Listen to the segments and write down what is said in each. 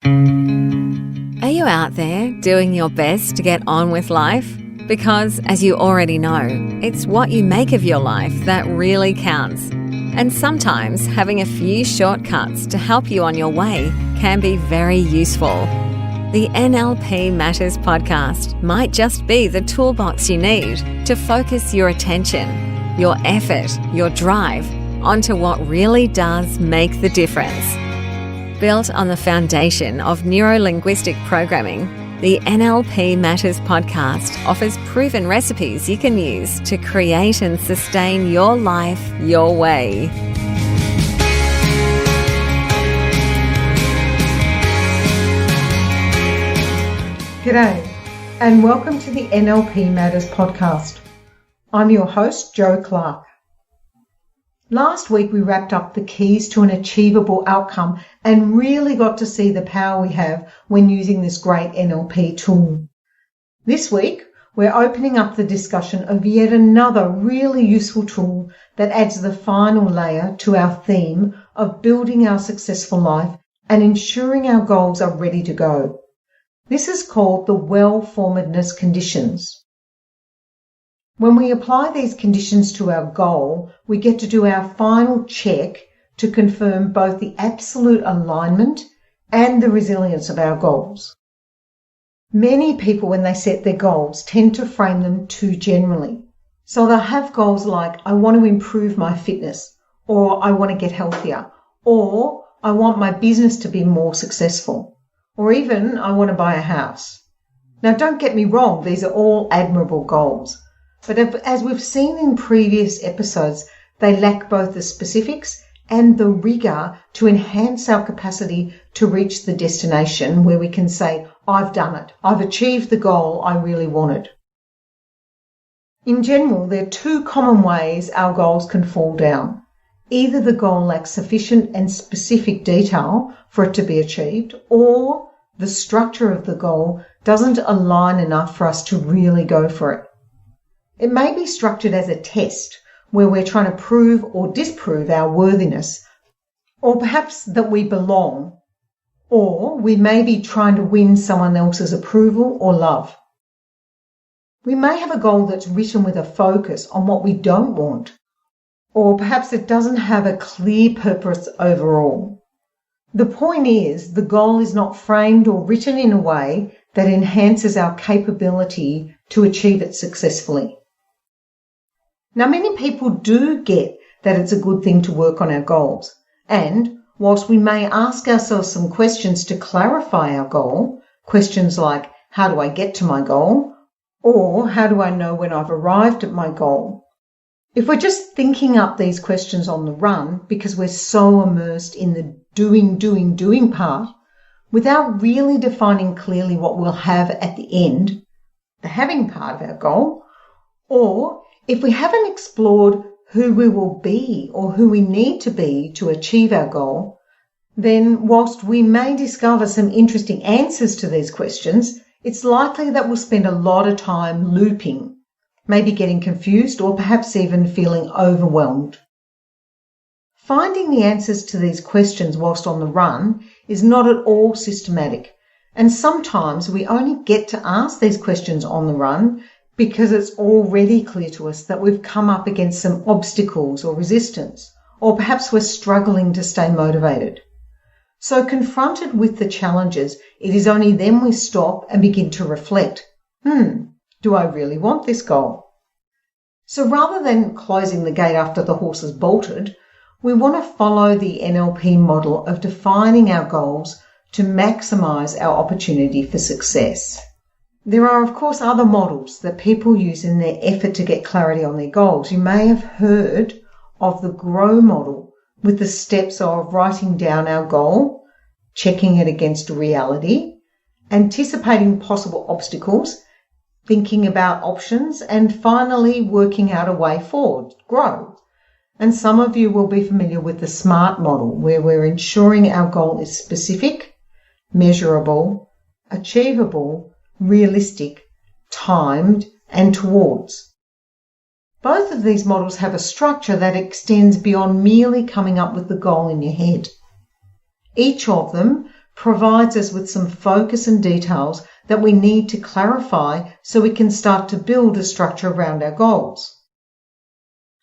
Are you out there doing your best to get on with life? Because, as you already know, it's what you make of your life that really counts. And sometimes having a few shortcuts to help you on your way can be very useful. The NLP Matters Podcast might just be the toolbox you need to focus your attention, your effort, your drive onto what really does make the difference. Built on the foundation of Neuro-Linguistic programming, the NLP Matters Podcast offers proven recipes you can use to create and sustain your life your way. G'day, and welcome to the NLP Matters Podcast. I'm your host, Jo Clark. Last week we wrapped up the keys to an achievable outcome and really got to see the power we have when using this great NLP tool. This week we're opening up the discussion of yet another really useful tool that adds the final layer to our theme of building our successful life and ensuring our goals are ready to go. This is called the Well Formedness Conditions. When we apply these conditions to our goal, we get to do our final check to confirm both the absolute alignment and the resilience of our goals. Many people, when they set their goals, tend to frame them too generally. So they'll have goals like, I want to improve my fitness, or I want to get healthier, or I want my business to be more successful, or even I want to buy a house. Now, don't get me wrong, these are all admirable goals. But as we've seen in previous episodes, they lack both the specifics and the rigor to enhance our capacity to reach the destination where we can say, I've done it. I've achieved the goal I really wanted. In general, there are two common ways our goals can fall down. Either the goal lacks sufficient and specific detail for it to be achieved, or the structure of the goal doesn't align enough for us to really go for it. It may be structured as a test where we're trying to prove or disprove our worthiness, or perhaps that we belong, or we may be trying to win someone else's approval or love. We may have a goal that's written with a focus on what we don't want, or perhaps it doesn't have a clear purpose overall. The point is, the goal is not framed or written in a way that enhances our capability to achieve it successfully. Now, many people do get that it's a good thing to work on our goals, and whilst we may ask ourselves some questions to clarify our goal, questions like, how do I get to my goal? Or how do I know when I've arrived at my goal? If we're just thinking up these questions on the run because we're so immersed in the doing part, without really defining clearly what we'll have at the end, the having part of our goal, or if we haven't explored who we will be or who we need to be to achieve our goal, then whilst we may discover some interesting answers to these questions, it's likely that we'll spend a lot of time looping, maybe getting confused or perhaps even feeling overwhelmed. Finding the answers to these questions whilst on the run is not at all systematic, and sometimes we only get to ask these questions on the run because it's already clear to us that we've come up against some obstacles or resistance, or perhaps we're struggling to stay motivated. So confronted with the challenges, it is only then we stop and begin to reflect, do I really want this goal? So rather than closing the gate after the horse has bolted, we want to follow the NLP model of defining our goals to maximize our opportunity for success. There are, of course, other models that people use in their effort to get clarity on their goals. You may have heard of the GROW model, with the steps of writing down our goal, checking it against reality, anticipating possible obstacles, thinking about options, and finally working out a way forward, GROW. And some of you will be familiar with the SMART model, where we're ensuring our goal is specific, measurable, achievable, realistic, timed, and towards. Both of these models have a structure that extends beyond merely coming up with the goal in your head. Each of them provides us with some focus and details that we need to clarify so we can start to build a structure around our goals.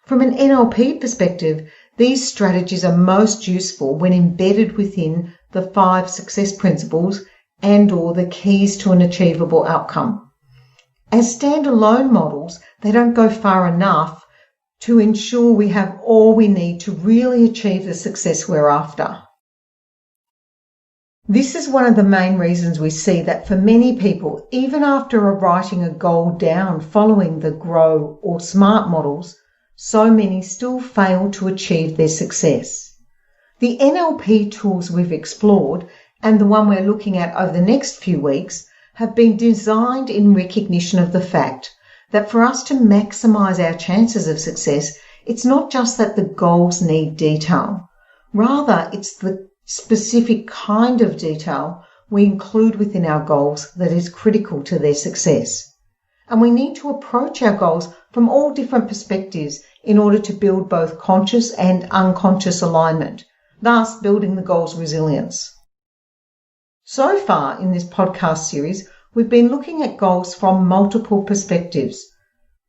From an NLP perspective, these strategies are most useful when embedded within the 5 success principles and/or the keys to an achievable outcome. As standalone models, they don't go far enough to ensure we have all we need to really achieve the success we're after. This is one of the main reasons we see that for many people, even after writing a goal down following the GROW or SMART models, so many still fail to achieve their success. The NLP tools we've explored and the one we're looking at over the next few weeks have been designed in recognition of the fact that for us to maximize our chances of success, it's not just that the goals need detail. Rather, it's the specific kind of detail we include within our goals that is critical to their success. And we need to approach our goals from all different perspectives in order to build both conscious and unconscious alignment, thus building the goal's resilience. So far in this podcast series, we've been looking at goals from multiple perspectives.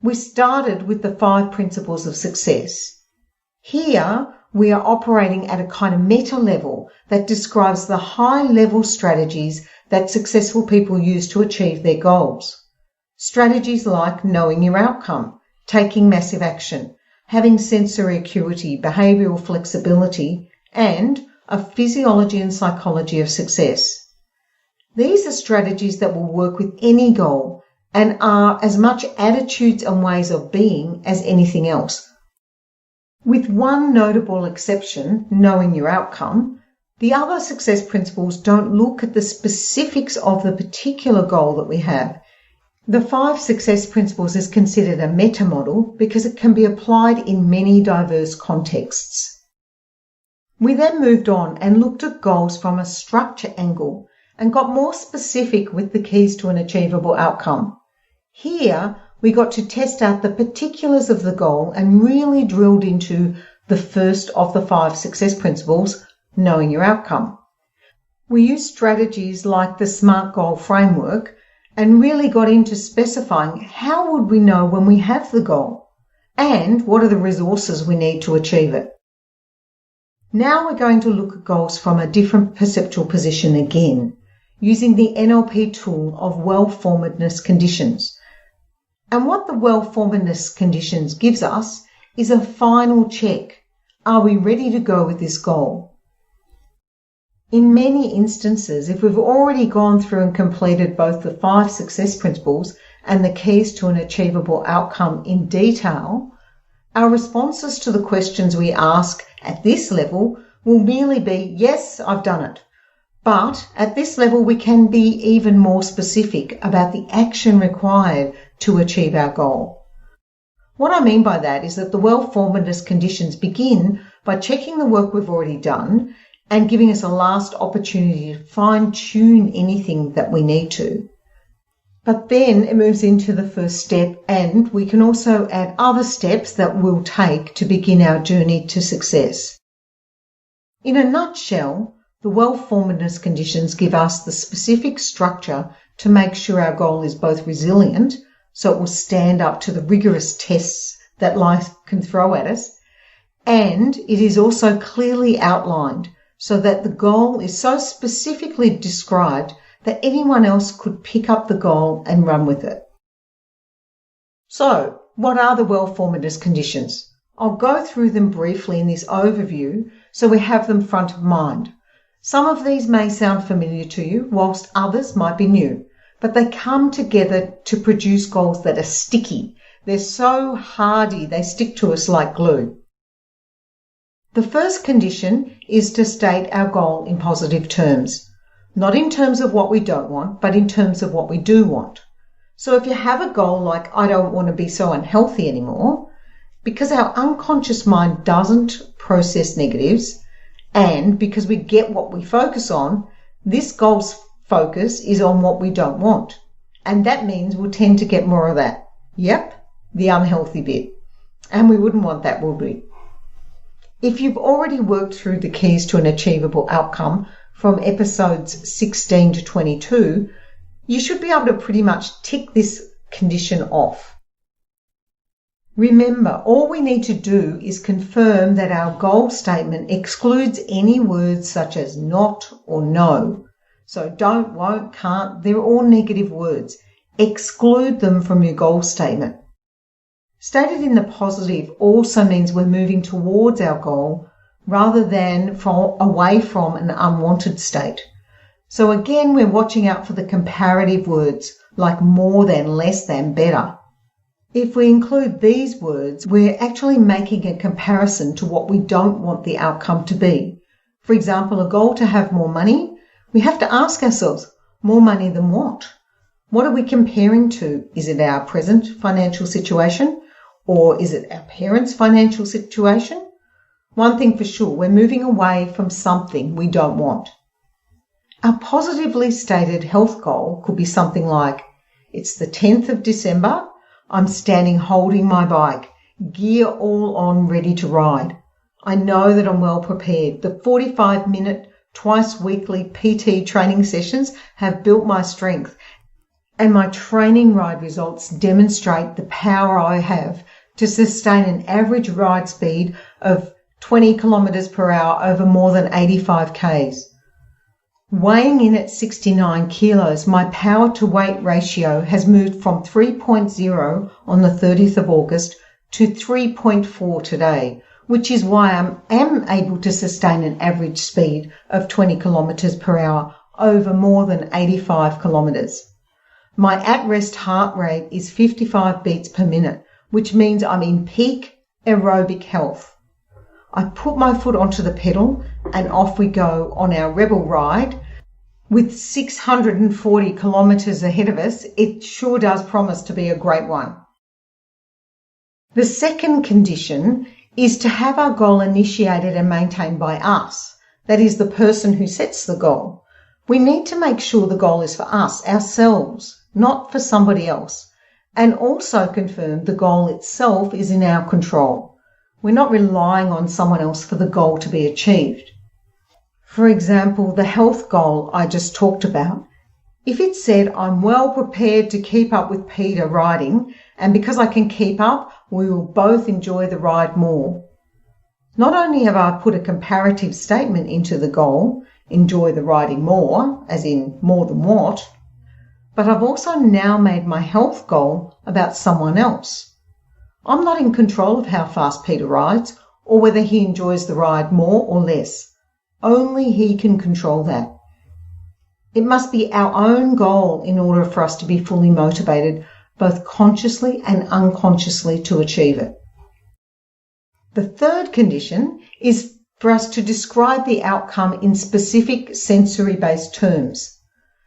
We started with the 5 principles of success. Here, we are operating at a kind of meta level that describes the high-level strategies that successful people use to achieve their goals. Strategies like knowing your outcome, taking massive action, having sensory acuity, behavioural flexibility, and a physiology and psychology of success. These are strategies that will work with any goal and are as much attitudes and ways of being as anything else. With one notable exception, knowing your outcome, the other success principles don't look at the specifics of the particular goal that we have. The 5 success principles is considered a meta model because it can be applied in many diverse contexts. We then moved on and looked at goals from a structure angle and got more specific with the keys to an achievable outcome. Here, we got to test out the particulars of the goal and really drilled into the first of the 5 success principles, knowing your outcome. We used strategies like the SMART goal framework and really got into specifying how would we know when we have the goal and what are the resources we need to achieve it. Now we're going to look at goals from a different perceptual position again, using the NLP tool of Well Formedness Conditions. And what the Well Formedness Conditions gives us is a final check. Are we ready to go with this goal? In many instances, if we've already gone through and completed both the 5 success principles and the keys to an achievable outcome in detail, our responses to the questions we ask at this level will merely be, yes, I've done it. But at this level, we can be even more specific about the action required to achieve our goal. What I mean by that is that the Well Formedness Conditions begin by checking the work we've already done and giving us a last opportunity to fine-tune anything that we need to. But then it moves into the first step, and we can also add other steps that we'll take to begin our journey to success. In a nutshell, the Well Formedness Conditions give us the specific structure to make sure our goal is both resilient, so it will stand up to the rigorous tests that life can throw at us, and it is also clearly outlined so that the goal is so specifically described that anyone else could pick up the goal and run with it. So, what are the Well Formedness Conditions? I'll go through them briefly in this overview so we have them front of mind. Some of these may sound familiar to you, whilst others might be new, but they come together to produce goals that are sticky. They're so hardy, they stick to us like glue. The first condition is to state our goal in positive terms, not in terms of what we don't want, but in terms of what we do want. So if you have a goal like, I don't want to be so unhealthy anymore, because our unconscious mind doesn't process negatives, and because we get what we focus on, this goal's focus is on what we don't want. And that means we'll tend to get more of that. Yep, the unhealthy bit. And we wouldn't want that, would we? If you've already worked through the keys to an achievable outcome from episodes 16 to 22, you should be able to pretty much tick this condition off. Remember, all we need to do is confirm that our goal statement excludes any words such as not or no. So don't, won't, can't, they're all negative words. Exclude them from your goal statement. Stated in the positive also means we're moving towards our goal rather than away from an unwanted state. So again, we're watching out for the comparative words like more than, less than, better. If we include these words, we're actually making a comparison to what we don't want the outcome to be. For example, a goal to have more money, we have to ask ourselves, more money than what? What are we comparing to? Is it our present financial situation? Or is it our parents' financial situation? One thing for sure, we're moving away from something we don't want. Our positively stated health goal could be something like, it's the 10th of December, I'm standing holding my bike, gear all on, ready to ride. I know that I'm well prepared. The 45-minute, twice weekly PT training sessions have built my strength, and my training ride results demonstrate the power I have to sustain an average ride speed of 20 kilometres per hour over more than 85 Ks. Weighing in at 69 kilos, my power to weight ratio has moved from 3.0 on the 30th of August to 3.4 today, which is why I am able to sustain an average speed of 20 kilometres per hour over more than 85 kilometres. My at-rest heart rate is 55 beats per minute, which means I'm in peak aerobic health. I put my foot onto the pedal and off we go on our rebel ride. With 640 kilometres ahead of us, it sure does promise to be a great one. The second condition is to have our goal initiated and maintained by us, that is, the person who sets the goal. We need to make sure the goal is for us, ourselves, not for somebody else, and also confirm the goal itself is in our control. We're not relying on someone else for the goal to be achieved. For example, the health goal I just talked about, if it said, I'm well prepared to keep up with Peter riding, and because I can keep up, we will both enjoy the ride more. Not only have I put a comparative statement into the goal, enjoy the riding more, as in more than what, but I've also now made my health goal about someone else. I'm not in control of how fast Peter rides or whether he enjoys the ride more or less. Only he can control that. It must be our own goal in order for us to be fully motivated, both consciously and unconsciously, to achieve it. The third condition is for us to describe the outcome in specific sensory-based terms,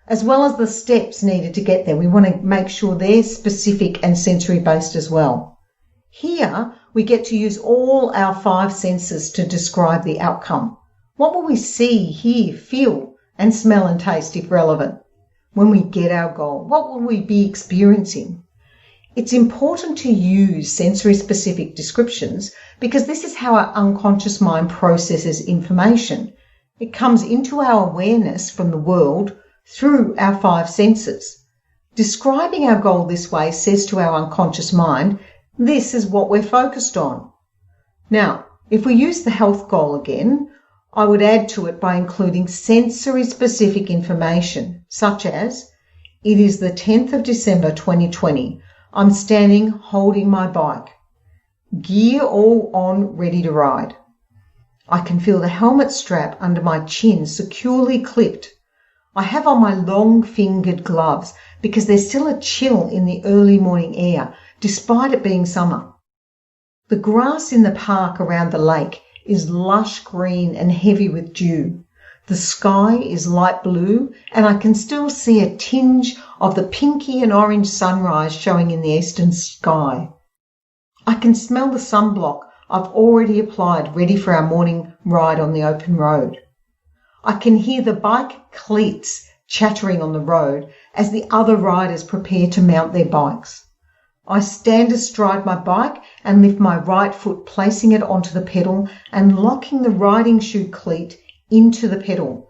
as well as the steps needed to get there. We want to make sure they're specific and sensory-based as well. Here, we get to use all our 5 senses to describe the outcome. What will we see, hear, feel, and smell and taste if relevant? When we get our goal, what will we be experiencing? It's important to use sensory-specific descriptions because this is how our unconscious mind processes information. It comes into our awareness from the world through our 5 senses. Describing our goal this way says to our unconscious mind, this is what we're focused on. Now, if we use the health goal again, I would add to it by including sensory-specific information, such as, it is the 10th of December 2020. I'm standing holding my bike. Gear all on, ready to ride. I can feel the helmet strap under my chin securely clipped. I have on my long-fingered gloves because there's still a chill in the early morning air, despite it being summer. The grass in the park around the lake is lush green and heavy with dew. The sky is light blue, and I can still see a tinge of the pinky and orange sunrise showing in the eastern sky. I can smell the sunblock I've already applied, ready for our morning ride on the open road. I can hear the bike cleats chattering on the road as the other riders prepare to mount their bikes. I stand astride my bike and lift my right foot, placing it onto the pedal and locking the riding shoe cleat into the pedal.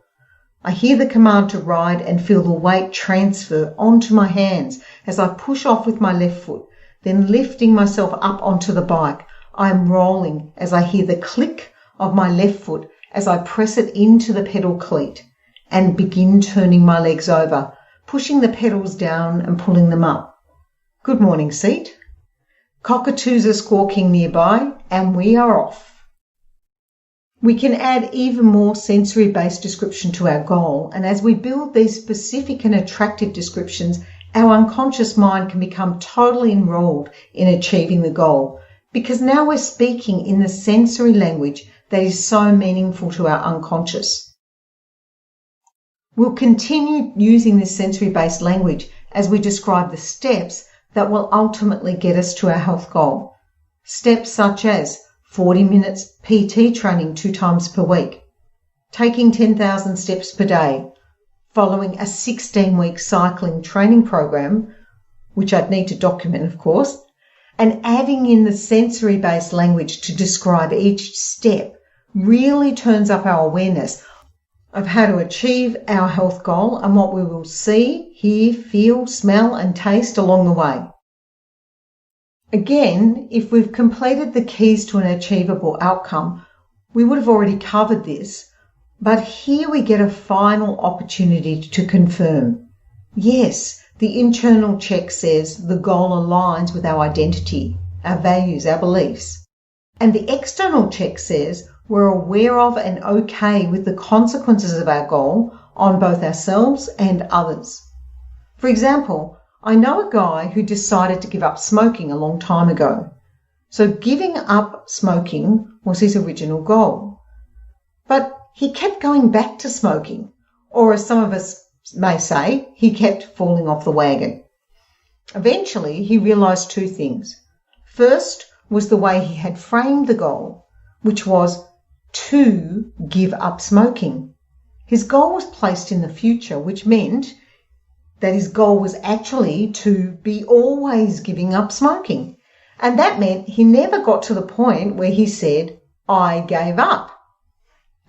I hear the command to ride and feel the weight transfer onto my hands as I push off with my left foot, then lifting myself up onto the bike. I am rolling as I hear the click of my left foot as I press it into the pedal cleat and begin turning my legs over, pushing the pedals down and pulling them up. Good morning, seat. Cockatoos are squawking nearby, and we are off. We can add even more sensory-based description to our goal, and as we build these specific and attractive descriptions, our unconscious mind can become totally enrolled in achieving the goal, because now we're speaking in the sensory language that is so meaningful to our unconscious. We'll continue using this sensory-based language as we describe the steps that will ultimately get us to our health goal. Steps such as 40 minutes PT training 2 times per week, taking 10,000 steps per day, following a 16-week cycling training program, which I'd need to document, of course, and adding in the sensory-based language to describe each step really turns up our awareness of how to achieve our health goal and what we will see, hear, feel, smell and taste along the way. Again, if we've completed the keys to an achievable outcome, we would have already covered this, but here we get a final opportunity to confirm. Yes, the internal check says the goal aligns with our identity, our values, our beliefs. And the external check says we're aware of and okay with the consequences of our goal on both ourselves and others. For example, I know a guy who decided to give up smoking a long time ago. So giving up smoking was his original goal. But he kept going back to smoking, or as some of us may say, he kept falling off the wagon. Eventually, he realised 2 things. First was the way he had framed the goal, which was to give up smoking. His goal was placed in the future, which meant that his goal was actually to be always giving up smoking. And that meant he never got to the point where he said, I gave up,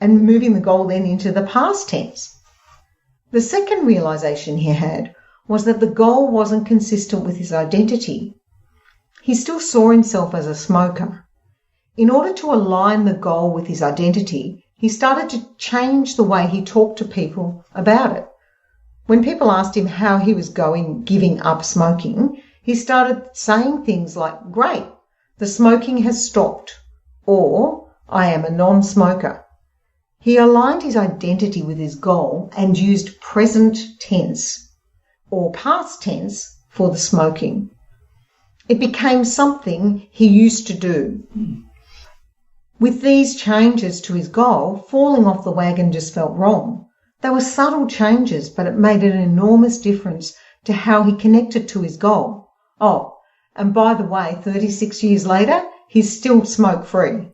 and moving the goal then into the past tense. The second realisation he had was that the goal wasn't consistent with his identity. He still saw himself as a smoker. In order to align the goal with his identity, he started to change the way he talked to people about it. When people asked him how he was giving up smoking, he started saying things like, great, the smoking has stopped, or I am a non-smoker. He aligned his identity with his goal and used present tense or past tense for the smoking. It became something he used to do. With these changes to his goal, falling off the wagon just felt wrong. They were subtle changes, but it made an enormous difference to how he connected to his goal. Oh, and by the way, 36 years later, he's still smoke-free.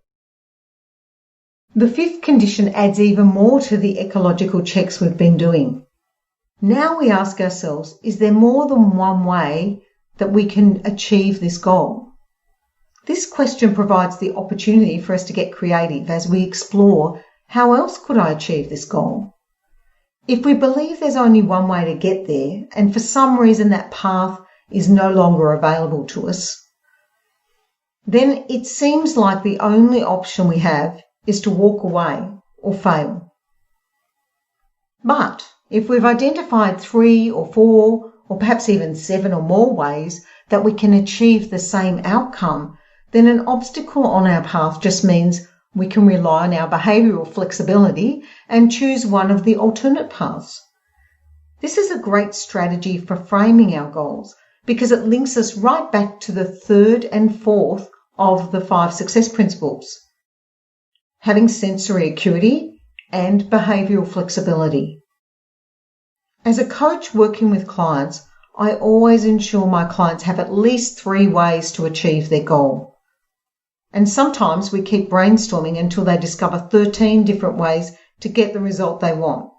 The 5th condition adds even more to the ecological checks we've been doing. Now we ask ourselves, is there more than one way that we can achieve this goal? This question provides the opportunity for us to get creative as we explore how else could I achieve this goal? If we believe there's only one way to get there, and for some reason that path is no longer available to us, then it seems like the only option we have is to walk away or fail. But if we've identified 3 or 4 or perhaps even 7 or more ways that we can achieve the same outcome, then an obstacle on our path just means we can rely on our behavioural flexibility and choose one of the alternate paths. This is a great strategy for framing our goals because it links us right back to the 3rd and 4th of the 5 success principles: having sensory acuity and behavioural flexibility. As a coach working with clients, I always ensure my clients have at least 3 ways to achieve their goal. And sometimes we keep brainstorming until they discover 13 different ways to get the result they want.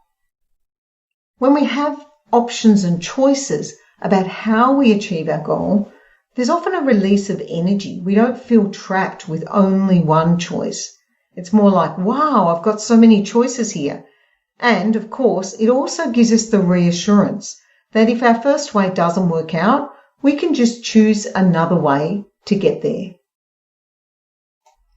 When we have options and choices about how we achieve our goal, there's often a release of energy. We don't feel trapped with only one choice. It's more like, wow, I've got so many choices here. And, of course, it also gives us the reassurance that if our first way doesn't work out, we can just choose another way to get there.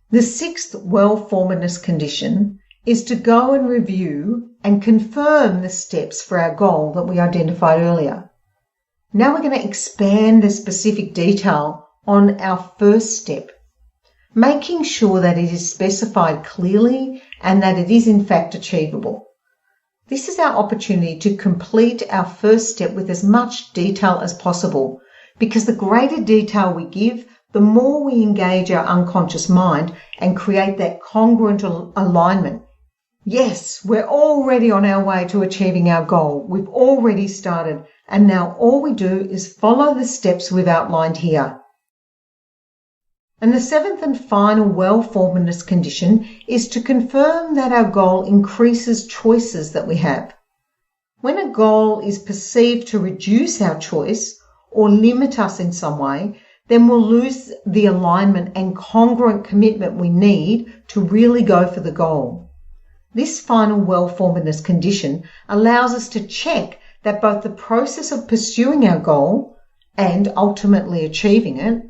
The sixth Well Formedness condition is to go and review and confirm the steps for our goal that we identified earlier. Now we're going to expand the specific detail on our first step, making sure that it is specified clearly and that it is in fact achievable. This is our opportunity to complete our first step with as much detail as possible, because the greater detail we give, the more we engage our unconscious mind and create that congruent alignment. Yes, we're already on our way to achieving our goal. We've already started, and now all we do is follow the steps we've outlined here. And the seventh and final Well Formedness condition is to confirm that our goal increases choices that we have. When a goal is perceived to reduce our choice or limit us in some way, then we'll lose the alignment and congruent commitment we need to really go for the goal. This final Well Formedness condition allows us to check that both the process of pursuing our goal and ultimately achieving it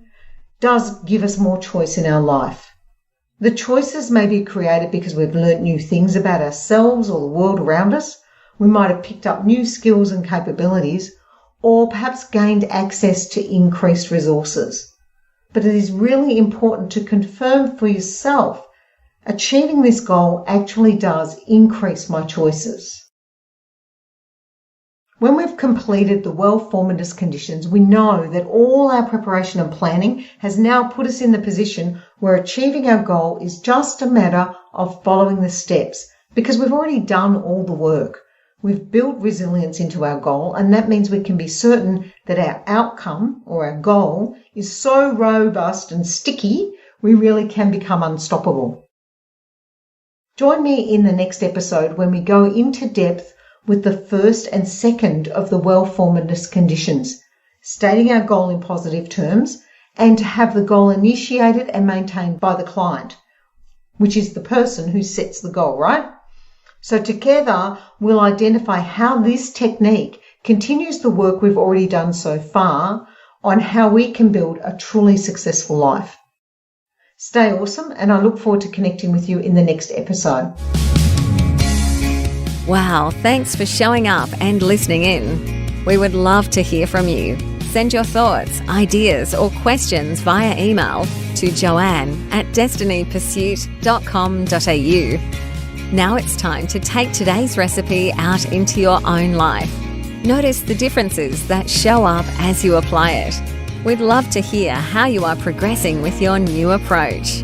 does give us more choice in our life. The choices may be created because we've learnt new things about ourselves or the world around us. We might have picked up new skills and capabilities, or perhaps gained access to increased resources. But it is really important to confirm for yourself, achieving this goal actually does increase my choices. When we've completed the Well Formedness conditions, we know that all our preparation and planning has now put us in the position where achieving our goal is just a matter of following the steps, because we've already done all the work. We've built resilience into our goal, and that means we can be certain that our outcome or our goal is so robust and sticky, we really can become unstoppable. Join me in the next episode when we go into depth with the first and second of the Well Formedness conditions, stating our goal in positive terms, and to have the goal initiated and maintained by the client, which is the person who sets the goal, right? So together, we'll identify how this technique continues the work we've already done so far on how we can build a truly successful life. Stay awesome, and I look forward to connecting with you in the next episode. Wow, thanks for showing up and listening in. We would love to hear from you. Send your thoughts, ideas, or questions via email to joanne@destinypursuit.com.au. Now it's time to take today's recipe out into your own life. Notice the differences that show up as you apply it. We'd love to hear how you are progressing with your new approach.